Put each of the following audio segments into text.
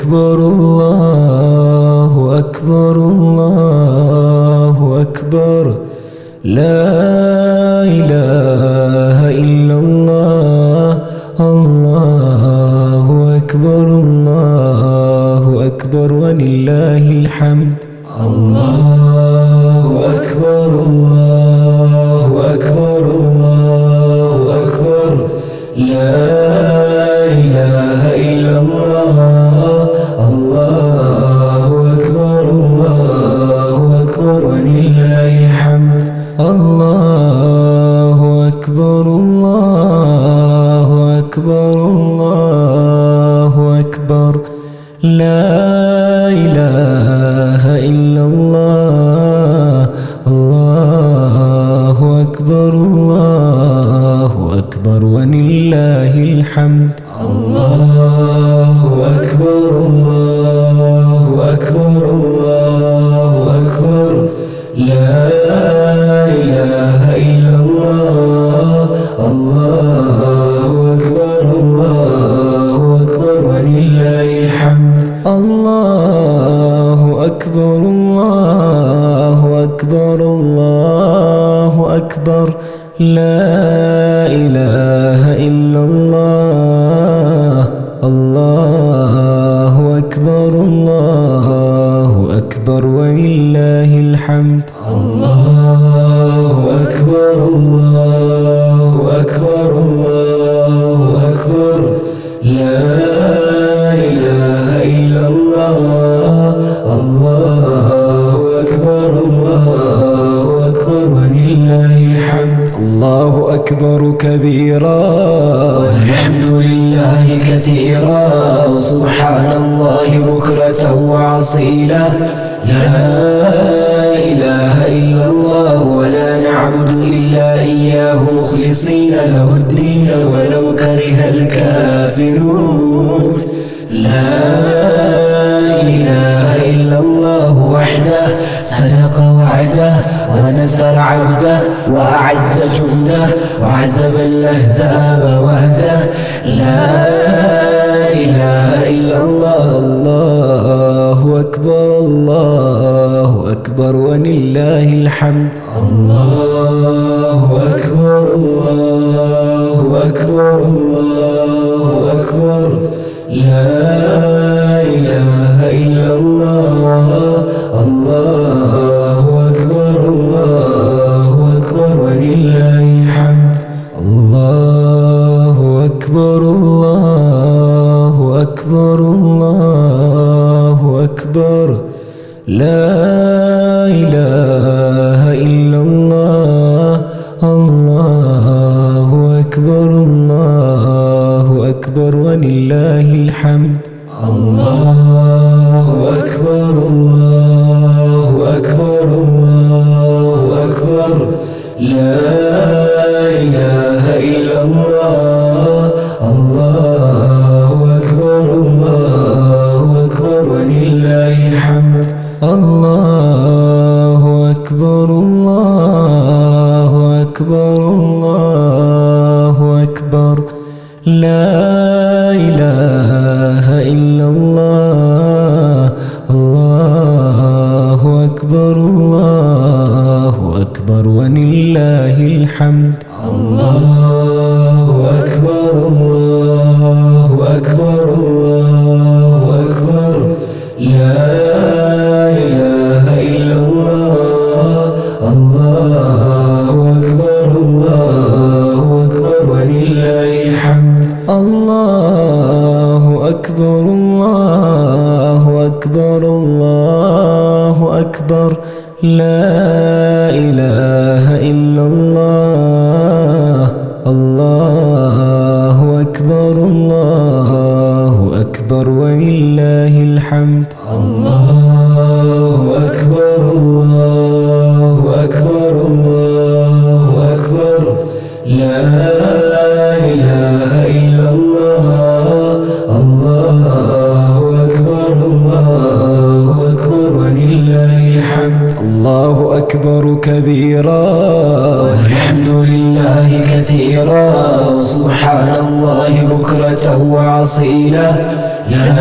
أكبر الله أكبر الله أكبر لا إله إلا الله الله أكبر ولله الحمد الله أكبر الله أكبر الله أكبر لا إله إلا الله الله أكبر ولله الحمد الله أكبر الله أكبر الله أكبر لا إله إلا الله الله أكبر ولله الحمد الله أكبر الله أكبر الله أكبر لا إله إلا الله الله أكبر ولله الحمد الله أكبر الله أكبر الله أكبر لا إله إلا الله الله أكبر ولله الحمد الله أكبر الله أكبر الله أكبر لا إله إلا الله الله أكبر ولله الحمد الله أكبر كبيرا والحمد لله كثيرا وسبحان الله بكرة وعصيلا لا إله إلا الله ولا نعبد إلا إياه مخلصين له الدين ولو كره الكافرون لا إله إلا الله وحده صدق وعده ونصر عبده وأعز جنده وعذب الأحزاب وحده لا إله إلا الله الله أكبر ولله الحمد الله أكبر الله أكبر الله أكبر لا إله إلا الله الله أكبر ولله الحمد الله أكبر الله أكبر الله أكبر لا إله إلا الله الله أكبر ولله الحمد الله أكبر الله أكبر الله أكبر لا إله إلا الله الله أكبر ولله الحمد الله أكبر الله أكبر الله أكبر لا إله إلا الله الله أكبر ولله الحمد الله أكبر الله أكبر الله أكبر لا إله إلا الله الله أكبر ولله الحمد الله أكبر الله أكبر الله أكبر لا إله إلا الله الله أكبر ولله الحمد الله أكبر الله أكبر الله أكبر لا إله إلا الله الله أكبر ولله الحمد الله أكبر كبيرا والحمد لله كثيرا وسبحان الله بكرة وأصيلا. لا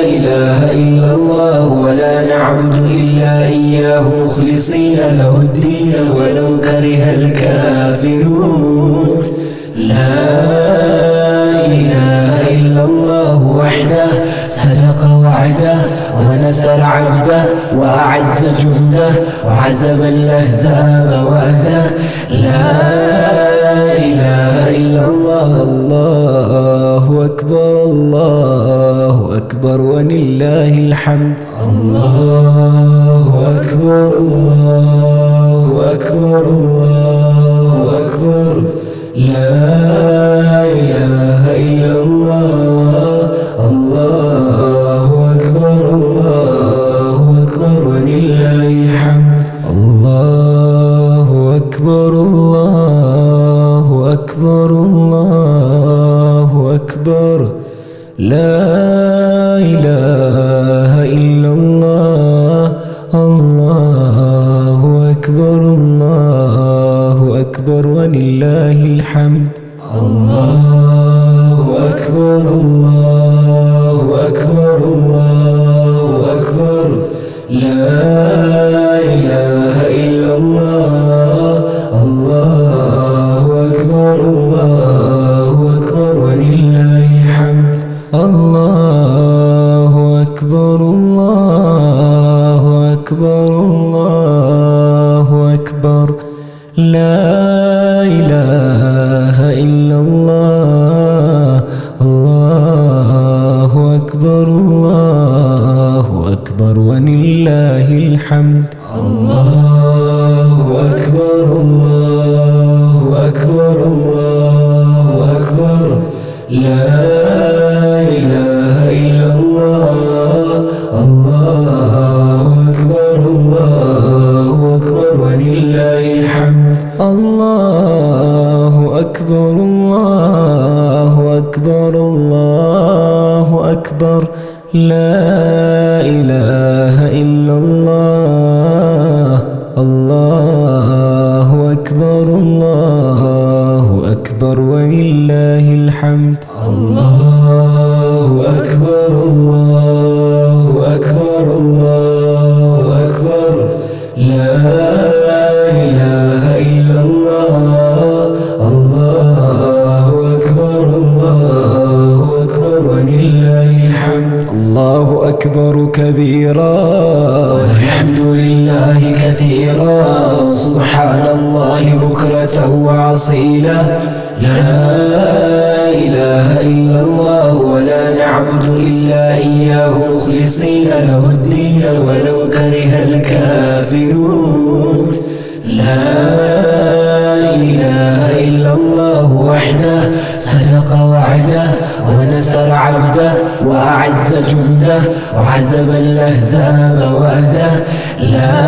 إله إلا الله ولا نعبد إلا إياه مخلصين له الدين ولو كره الكافرون. لا إله إلا الله وحده صدق وعده ونصر عبده وأعز جنده وعزم الأحزاب وحده. لا إله إلا الله. الله أكبر الله أكبر ولله الحمد. الله أكبر الله أكبر الله أكبر. لا إله إلا الله. الله أكبر الله أكبر ولله الحمد. الله أكبر الله أكبر الله أكبر. لا إله إلا الله. الله أكبر الله أكبر ولله الحمد. الله أكبر الله أكبر الله أكبر. لا إله إلا الله. الله أكبر الله أكبر ولله الحمد. الله أكبر الله أكبر الله أكبر. لا إله إلا الله. الله أكبر الله أكبر ولله الحمد. الله أكبر الله أكبر الله أكبر. لا إله إلا الله. الله أكبر الله أكبر ولله الحمد. الله أكبر الله أكبر الله أكبر. لا إله إلا الله. الله أكبر الله أكبر ولله الحمد. الله أكبر الله أكبر الله أكبر. لا إله إلا الله. الله أكبر الله أكبر ولله الحمد. الله أكبر كبيرا والحمد لله كثيرا وسبحان الله بكرة وأصيلا. لا إله إلا الله ولا نعبد إلا إياه مخلصين له الدين ولو كره الكافرون. لا إله إلا الله وحده صدق وعده ونصر عبده وأعز جنده وعزم الأحزاب وحده. لا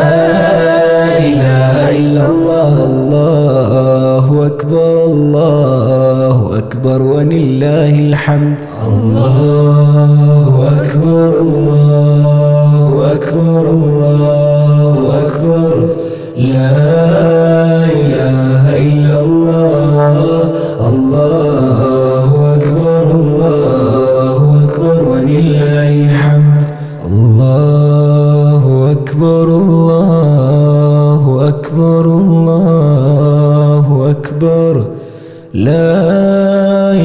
إله إلا الله. الله أكبر الله أكبر ولله الحمد. الله أكبر الله أكبر الله أكبر. لا إله إلا الله. الله أكبر الله أكبر ولله الحمد. الله أكبر الله أكبر الله أكبر. لا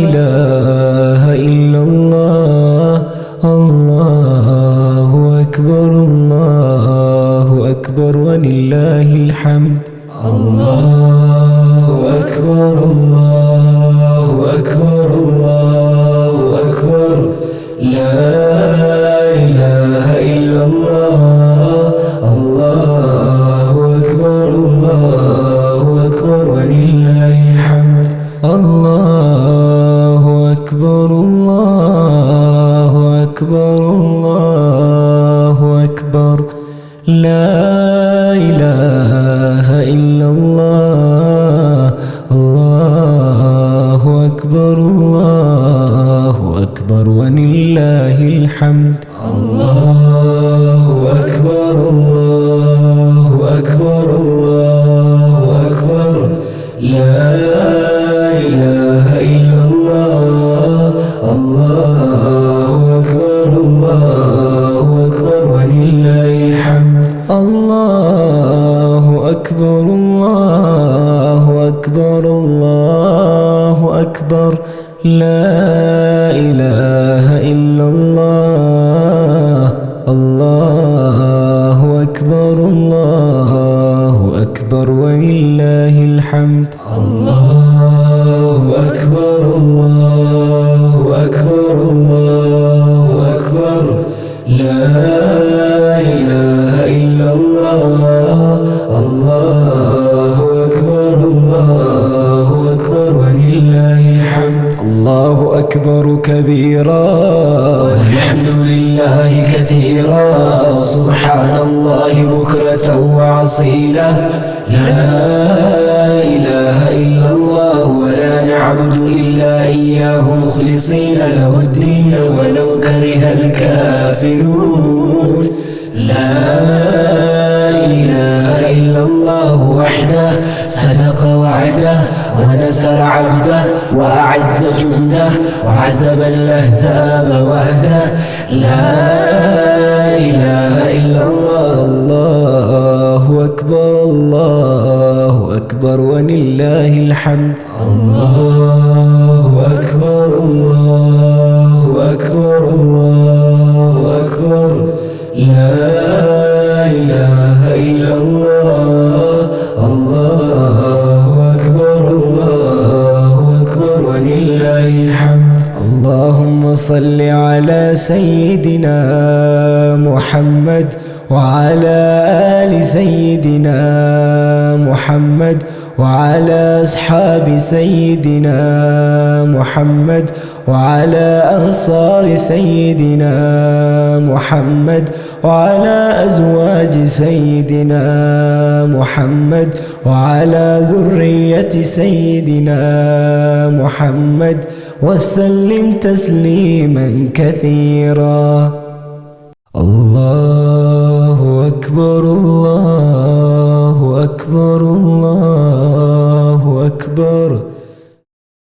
إله إلا الله. الله أكبر الله أكبر ولله الحمد. الله أكبر الله أكبر الله أكبر. لا إله إلا الله. الله أكبر الله أكبر ولله الحمد. الله أكبر الله أكبر الله أكبر. لا إله إلا الله. الله أكبر الله أكبر ولله الحمد. الله أكبر الله أكبر الله أكبر الله أكبر ولله الحمد الله أكبر الله أكبر الله أكبر لا إله إلا الله الله أكبر الله أكبر ولله الحمد الله أكبر الله أكبر الله أكبر لا إله إلا الله الله أكبر الله أكبر ولله الحمد الله أكبر كبيرا والحمد لله كثيرا سبحان الله بكرة وأصيلا لا إله إلا الله ولا نعبد إلا إياه مخلصين له الدين ولو كره الكافرون لا إله إلا الله وحده صدق وعده ونصر عبده وأعز جنده وعزب الأحزاب وحده لا إله إلا الله الله أكبر الله أكبر ولله الحمد الله أكبر الله أكبر الله أكبر لا إله إلا الله الله أكبر الله أكبر ولله الحمد اللهم صل على سيدنا محمد وعلى آل سيدنا محمد وعلى أصحاب سيدنا محمد وعلى أنصار سيدنا محمد وعلى أزواج سيدنا محمد وعلى ذرية سيدنا محمد وسلم تسليما كثيرا الله أكبر الله أكبر الله